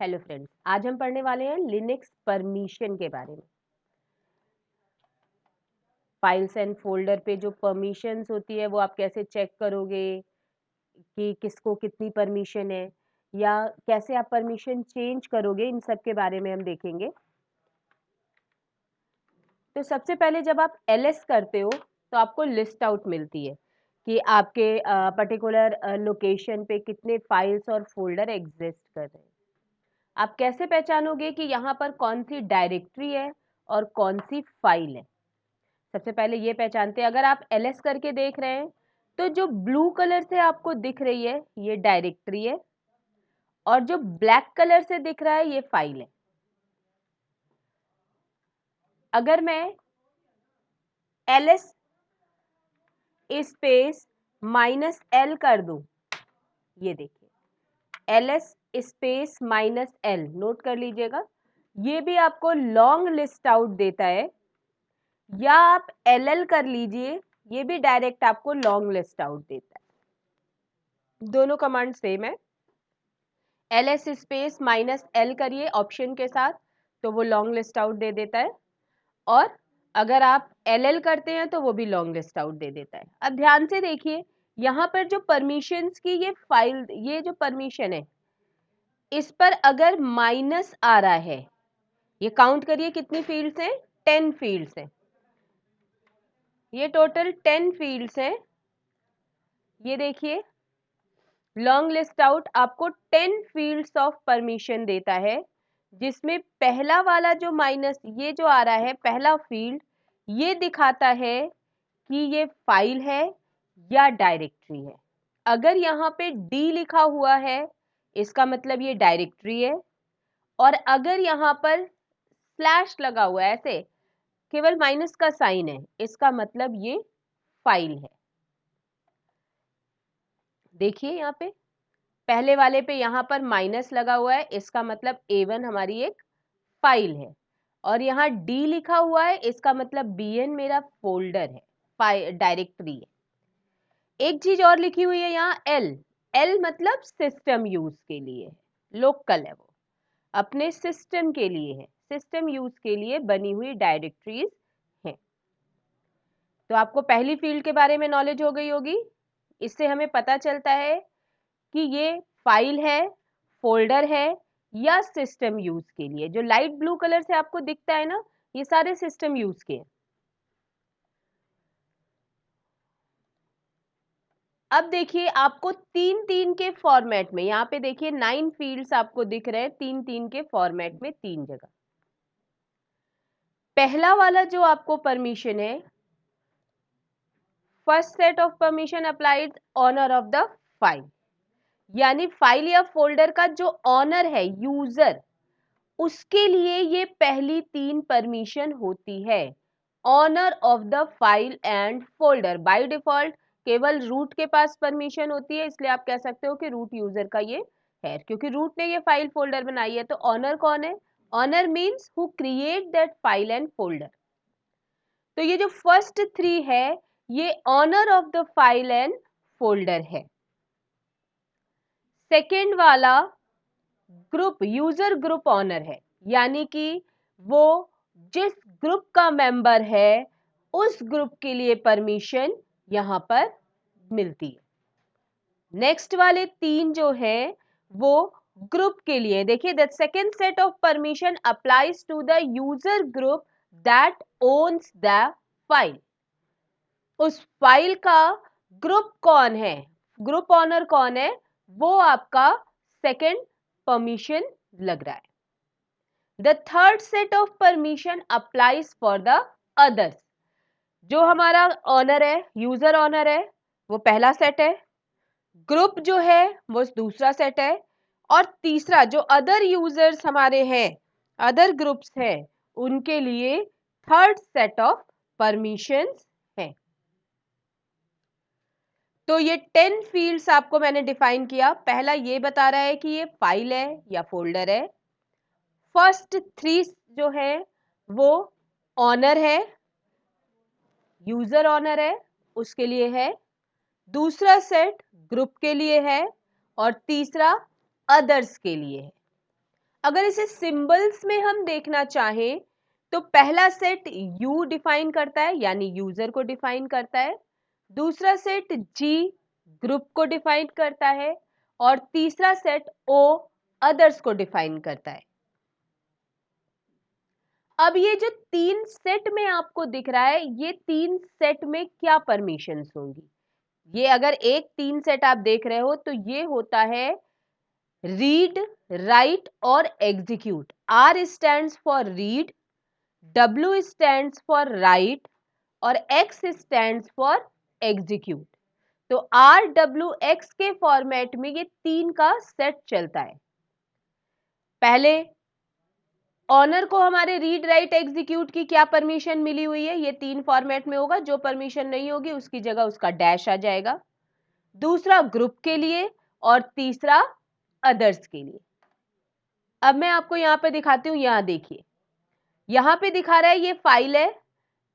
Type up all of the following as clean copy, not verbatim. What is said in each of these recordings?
Hello friends, आज हम पढ़ने वाले हैं लिनक्स परमिशन के बारे में। फाइल्स एंड फोल्डर पे जो परमिशंस होती है वो आप कैसे चेक करोगे कि किसको कितनी परमिशन है, या कैसे आप परमिशन चेंज करोगे, इन सब के बारे में हम देखेंगे। तो सबसे पहले जब आप एलएस करते हो तो आपको लिस्ट आउट मिलती है कि आपके पर्टिकुलर लोकेशन पे कितने फाइल्स और फोल्डर एग्जिस्ट कर रहे हैं। आप कैसे पहचानोगे कि यहाँ पर कौन सी डायरेक्टरी है और कौन सी फाइल है? सबसे पहले ये पहचानते हैं। अगर आप एलएस करके देख रहे हैं तो जो ब्लू कलर से आपको दिख रही है ये डायरेक्टरी है, और जो ब्लैक कलर से दिख रहा है ये फाइल है। अगर मैं एलएस स्पेस -l कर दूं, ये देखिए एलएस स्पेस -l नोट कर लीजिएगा, ये भी आपको लॉन्ग लिस्ट आउट देता है, या आप ll कर लीजिए, ये भी डायरेक्ट आपको लॉन्ग लिस्ट आउट देता है। दोनों कमांड सेम है। ls स्पेस -l करिए ऑप्शन के साथ तो वो लॉन्ग लिस्ट आउट दे देता है, और अगर आप ll करते हैं तो वो भी लॉन्ग लिस्ट आउट दे देता है। अब ध्यान से देखिए, यहाँ पर जो परमिशंस की ये फाइल, ये जो परमिशन है, इस पर अगर माइनस आ रहा है, ये काउंट करिए कितनी फील्ड्स हैं, 10 फील्ड्स हैं। ये टोटल 10 फील्ड्स हैं। ये देखिए लॉन्ग लिस्ट आउट आपको 10 फील्ड्स ऑफ परमिशन देता है, जिसमें पहला वाला जो माइनस ये जो आ रहा है, पहला फील्ड, ये दिखाता है कि ये फाइल है या डायरेक्टरी है। अगर यहाँ पे डी लिखा हुआ है इसका मतलब ये डायरेक्टरी है, और अगर यहाँ पर स्लैश लगा हुआ है, ऐसे केवल माइनस का साइन है, इसका मतलब ये फाइल है। देखिए यहाँ पे पहले वाले पे यहाँ पर माइनस लगा हुआ है, इसका मतलब A1 हमारी एक फाइल है, और यहाँ D लिखा हुआ है, इसका मतलब BN मेरा फोल्डर है, फाइल डायरेक्टरी है। एक चीज और लिखी हुई है यहाँ L मतलब सिस्टम यूज के लिए है, लोकल है, वो अपने सिस्टम के लिए है, सिस्टम यूज के लिए बनी हुई डायरेक्टरीज हैं। तो आपको पहली फील्ड के बारे में नॉलेज हो गई होगी। इससे हमें पता चलता है कि ये फाइल है, फोल्डर है, या सिस्टम यूज के लिए। जो लाइट ब्लू कलर से आपको दिखता है ना, ये सारे सिस्टम यूज के हैं। अब देखिए आपको 3-3 के फॉर्मेट में, यहाँ पे देखिए 9 फील्ड्स आपको दिख रहे हैं 3-3 के फॉर्मेट में, 3 जगह। पहला वाला जो आपको परमिशन है, first set of permission applied owner of the file, यानी फाइल या फोल्डर का जो ऑनर है, यूजर, उसके लिए ये पहली 3 परमिशन होती है। Owner of the file and folder by default केवल रूट के पास परमिशन होती है, इसलिए आप कह सकते हो कि रूट यूजर का ये है, क्योंकि रूट ने ये फाइल फोल्डर बनाई है। तो ऑनर कौन है? Owner means who create that file and folder. तो ये जो फर्स्ट 3 है ये owner of the file and folder है। सेकेंड वाला ग्रुप, यूजर ग्रुप ऑनर है, यानी कि वो जिस ग्रुप का मेंबर है उस ग्रुप के लिए परमिशन यहां पर मिलती है। नेक्स्ट वाले 3 जो है वो ग्रुप के लिए। देखिए the second set of permission applies to the user group that owns the file. उस फाइल का ग्रुप कौन है, ग्रुप ऑनर कौन है, वो आपका सेकेंड परमिशन लग रहा है। The third set of permission applies for the others. जो हमारा ऑनर है, यूजर ऑनर है, वो पहला सेट है, ग्रुप जो है वो दूसरा सेट है, और तीसरा जो अदर यूजर्स हमारे हैं, अदर ग्रुप्स हैं, उनके लिए थर्ड सेट ऑफ परमिशंस है। तो ये 10 फील्ड्स आपको मैंने डिफाइन किया। पहला ये बता रहा है कि ये फाइल है या फोल्डर है। फर्स्ट 3 जो है वो ऑनर है, यूजर ऑनर है, उसके लिए है। दूसरा सेट ग्रुप के लिए है, और तीसरा अदर्स के लिए है। अगर इसे सिंबल्स में हम देखना चाहें तो पहला सेट यू डिफाइन करता है यानी यूजर को डिफाइन करता है, दूसरा सेट जी ग्रुप को डिफाइन करता है और तीसरा सेट ओ अदर्स को डिफाइन करता है। अब ये जो तीन सेट में आपको दिख रहा है, ये तीन सेट में क्या परमिशंस होंगी? ये अगर एक तीन सेट आप देख रहे हो तो ये होता है रीड, राइट और execute. R stands for read, W stands for write और एक्स स्टैंड्स फॉर एग्जीक्यूट। तो आर डब्ल्यू एक्स के फॉर्मेट में ये तीन का सेट चलता है। पहले ऑनर को हमारे रीड, राइट, एग्जीक्यूट की क्या परमिशन मिली हुई है? ये तीन फॉर्मेट में होगा, जो परमिशन नहीं होगी उसकी जगह उसका डैश आ जाएगा। दूसरा ग्रुप के लिए और तीसरा अदर्स के लिए। अब मैं आपको यहां पे दिखाती हूं, यहां देखिए, यहां पे दिखा रहा है ये फाइल है,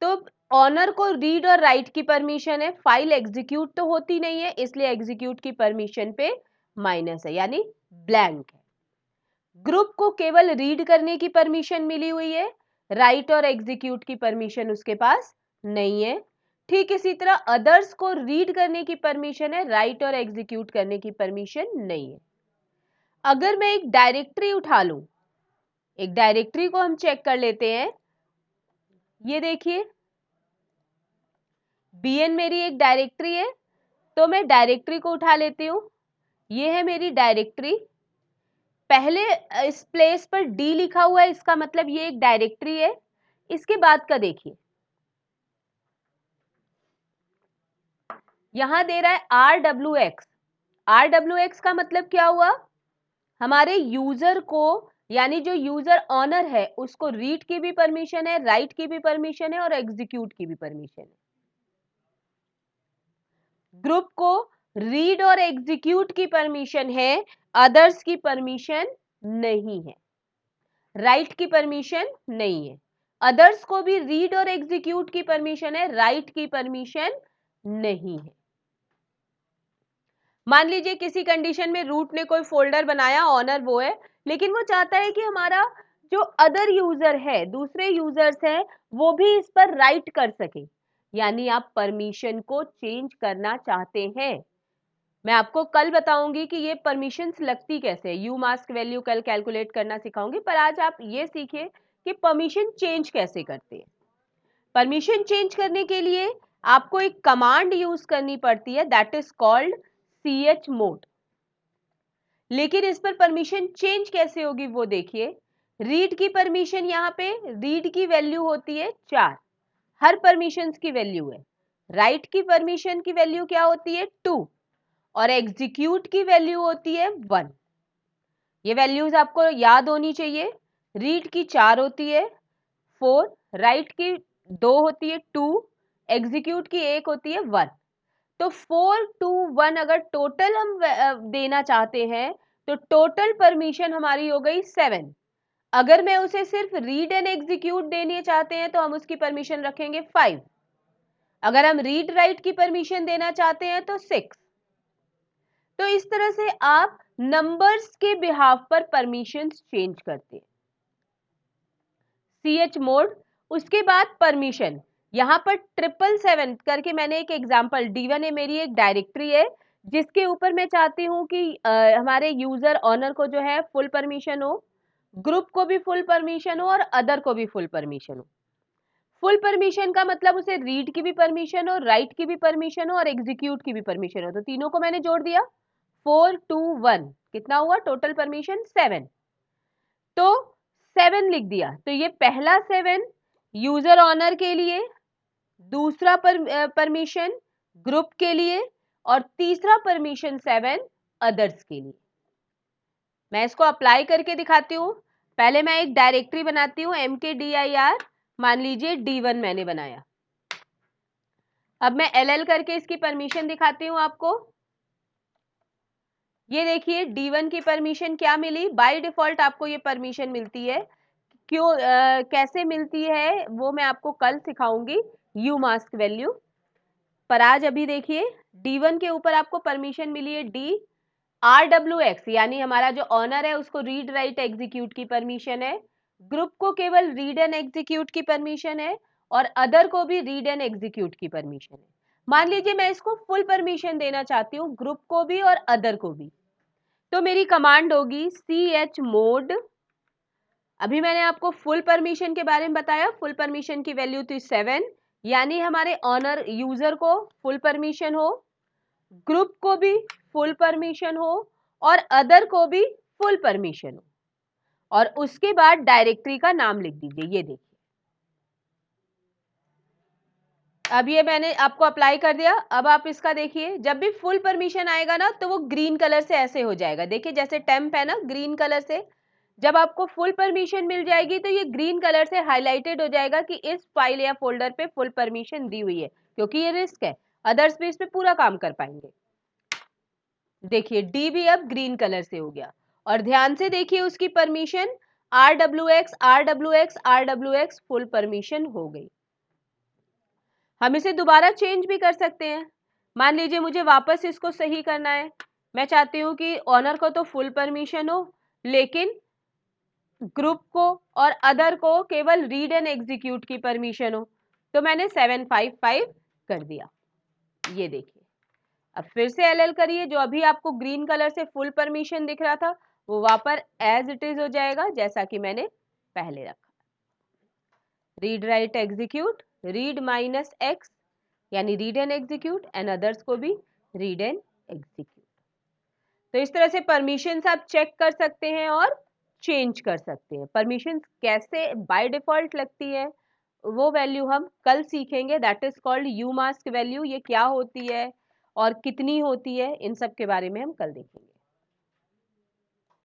तो ऑनर को रीड और राइट की परमिशन है, फाइल एग्जीक्यूट तो होती नहीं है इसलिए एग्जीक्यूट की परमिशन पे माइनस है यानी ब्लैंक है। ग्रुप को केवल रीड करने की परमिशन मिली हुई है, राइट और एग्जीक्यूट की परमिशन उसके पास नहीं है। ठीक इसी तरह अदर्स को रीड करने की परमिशन है, राइट और एग्जीक्यूट करने की परमिशन नहीं है। अगर मैं एक डायरेक्टरी उठा लूं, एक डायरेक्टरी को हम चेक कर लेते हैं। ये देखिए bn मेरी एक डायरेक्टरी है, तो मैं डायरेक्टरी को उठा लेती हूं। ये है मेरी डायरेक्टरी। पहले इस प्लेस पर डी लिखा हुआ है, इसका मतलब ये एक डायरेक्टरी है। इसके बाद का देखिए, यहां दे रहा है are W x. Are W x का मतलब क्या हुआ? हमारे यूजर को यानी जो यूजर ऑनर है उसको रीड की भी परमिशन है, राइट की भी परमिशन है और एग्जीक्यूट की भी परमिशन है। ग्रुप को रीड और एग्जीक्यूट की परमिशन है, अदर्स की परमिशन नहीं है, राइट की परमिशन नहीं है। अदर्स को भी रीड और एग्जीक्यूट की परमिशन है, राइट की परमिशन नहीं है। मान लीजिए किसी कंडीशन में रूट ने कोई फोल्डर बनाया, ऑनर वो है, लेकिन वो चाहता है कि हमारा जो अदर यूजर है, दूसरे यूजर्स हैं, वो भी इस पर राइट कर सके, यानी आप परमिशन को चेंज करना चाहते हैं। मैं आपको कल बताऊंगी कि ये परमिशंस लगती कैसे है, यू मास्क वैल्यू कल कैलकुलेट करना सिखाऊंगी, पर आज आप ये सीखिए कि परमिशन चेंज कैसे करते हैं। परमिशन चेंज करने के लिए आपको एक कमांड यूज करनी पड़ती है, दैट इज कॉल्ड chmod। लेकिन इस पर परमिशन चेंज कैसे होगी वो देखिए। रीड की परमिशन, यहां पे रीड की वैल्यू होती है 4, हर परमिशन की वैल्यू है। राइट की परमिशन की वैल्यू क्या होती है? 2 और एग्जीक्यूट की वैल्यू होती है 1। ये वैल्यूज आपको याद होनी चाहिए। रीड की 4 होती है 4, राइट की 2 होती है 2, एग्जीक्यूट की 1 होती है 1। तो 4 2 1 अगर टोटल हम देना चाहते हैं तो टोटल परमिशन हमारी हो गई 7। अगर मैं उसे सिर्फ रीड एंड एग्जीक्यूट देने चाहते हैं तो हम उसकी परमिशन रखेंगे 5। अगर हम रीड राइट की परमिशन देना चाहते हैं तो 6। तो इस तरह से आप नंबर्स के बिहाफ पर परमिशन चेंज करते हैं। chmod, उसके बाद परमिशन, यहां पर 777 करके मैंने एक एग्जांपल, D1 है मेरी एक डायरेक्टरी है जिसके ऊपर मैं चाहती हूं कि हमारे यूजर ऑनर को जो है फुल परमिशन हो, ग्रुप को भी फुल परमिशन हो और अदर को भी फुल परमिशन हो। फुल परमिशन का मतलब उसे रीड की भी परमिशन हो, राइट की भी परमिशन हो और एग्जीक्यूट की भी परमिशन हो। तो तीनों को मैंने जोड़ दिया, 4 2 1 कितना हुआ? Total permission 7। तो 7 लिख दिया। तो ये पहला 7 यूजर ऑनर के लिए, दूसरा परमिशन ग्रुप के लिए और तीसरा परमिशन 7 अदर्स के लिए। मैं इसको अप्लाई करके दिखाती हूं। पहले मैं एक डायरेक्टरी बनाती हूं mkdir, मान लीजिए D1 मैंने बनाया। अब मैं ll करके इसकी परमिशन दिखाती हूं आपको। ये देखिए D1 की परमिशन क्या मिली? बाय डिफॉल्ट आपको ये परमिशन मिलती है। क्यों कैसे मिलती है वो मैं आपको कल सिखाऊंगी, यू मास्क वैल्यू। पर आज अभी देखिए D1 के ऊपर आपको परमिशन मिली है D, RWX यानी हमारा जो ऑनर है उसको रीड राइट एग्जीक्यूट की परमिशन है, ग्रुप को केवल रीड एंड एग्जीक्यूट की परमिशन है और अदर को भी रीड एंड एग्जीक्यूट की परमिशन है। मान लीजिए मैं इसको फुल परमिशन देना चाहती हूँ, ग्रुप को भी और अदर को भी, तो मेरी कमांड होगी chmod। अभी मैंने आपको फुल परमिशन के बारे में बताया, फुल परमिशन की वैल्यू थी 7, यानी हमारे ऑनर यूजर को फुल परमिशन हो, ग्रुप को भी फुल परमिशन हो और अदर को भी फुल परमिशन हो, और उसके बाद डायरेक्टरी का नाम लिख दीजिए। ये देखिए, अब ये मैंने आपको अप्लाई कर दिया। अब आप इसका देखिए, जब भी फुल परमिशन आएगा ना तो वो ग्रीन कलर से ऐसे हो जाएगा। देखिए जैसे टेम्प है ना ग्रीन कलर से, जब आपको फुल परमिशन मिल जाएगी तो ये ग्रीन कलर से हाईलाइटेड हो जाएगा कि इस फाइल या फोल्डर पे फुल परमिशन दी हुई है, क्योंकि ये रिस्क है, अदर्स भी इस पे पूरा काम कर पाएंगे। देखिए डी भी अब ग्रीन कलर से हो गया, और ध्यान से देखिए उसकी परमिशन RWX फुल परमिशन हो गई। हम इसे दोबारा चेंज भी कर सकते हैं। मान लीजिए मुझे वापस इसको सही करना है, मैं चाहती हूँ कि ऑनर को तो फुल परमिशन हो लेकिन ग्रुप को और अदर को केवल रीड एंड एग्जीक्यूट की परमिशन हो, तो मैंने 755 कर दिया। ये देखिए, अब फिर से एलएल करिए, जो अभी आपको ग्रीन कलर से फुल परमिशन दिख रहा था वो वापस एज इट इज हो जाएगा जैसा कि मैंने पहले रखा। Read write execute, read minus x यानी read and execute, and others को भी रीड एंड एग्जीक्यूट। तो इस तरह से परमिशंस आप चेक कर सकते हैं और चेंज कर सकते हैं। परमिशंस कैसे बाय डिफॉल्ट लगती है वो वैल्यू हम कल सीखेंगे, दैट इज कॉल्ड यूमास्क वैल्यू। ये क्या होती है और कितनी होती है, इन सब के बारे में हम कल देखेंगे।